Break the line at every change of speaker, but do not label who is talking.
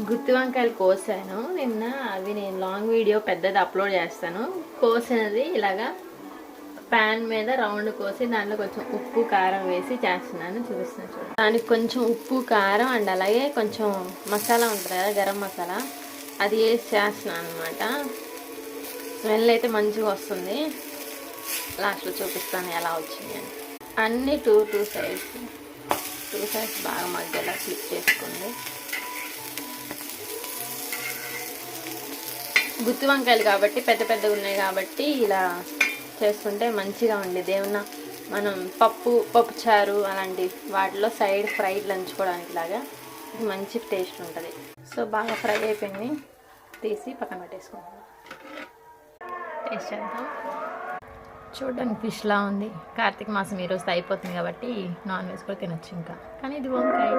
గుత్తి వంకాయలు కోసాను నిన్న. అవి నేను లాంగ్ వీడియో పెద్దది అప్లోడ్ చేస్తాను. కోసినది ఇలాగా ప్యాన్ మీద రౌండ్ కోసి దాంట్లో కొంచెం ఉప్పు కారం వేసి చేస్తున్నాను, చూపిస్తున్నాను చూడండి. దానికి కొంచెం ఉప్పు కారం అండ్ అలాగే కొంచెం మసాలా ఉంటుంది కదా, గరం మసాలా, అది వేసి చేస్తున్నాను అనమాట. స్మెల్ అయితే మంచిగా వస్తుంది. లాస్ట్లో చూపిస్తాను ఎలా వచ్చింది అని. అన్నీ టూ సైడ్స్ బాగా మధ్యలో క్లిక్ చేసుకోండి. గుత్తి వంకాయలు కాబట్టి పెద్దగా ఉన్నాయి కాబట్టి ఇలా చేసుకుంటే మంచిగా ఉండేది. ఏమన్నా మనం పప్పు చారు అలాంటి వాటిలో సైడ్ ఫ్రైడ్ లంచుకోవడానికి లాగా మంచి టేస్ట్ ఉంటుంది. సో బాగా ఫ్రై అయిపోయింది, తీసి పక్కన పెట్టేసుకుంటాం. టేస్ట్ చేద్దాం. చూడడానికి ఫిష్లా ఉంది. కార్తీక మాసం ఈరోజు అయిపోతుంది కాబట్టి నాన్ వెజ్ కూడా తినొచ్చు ఇంకా. కానీ ఇది వంకాయ.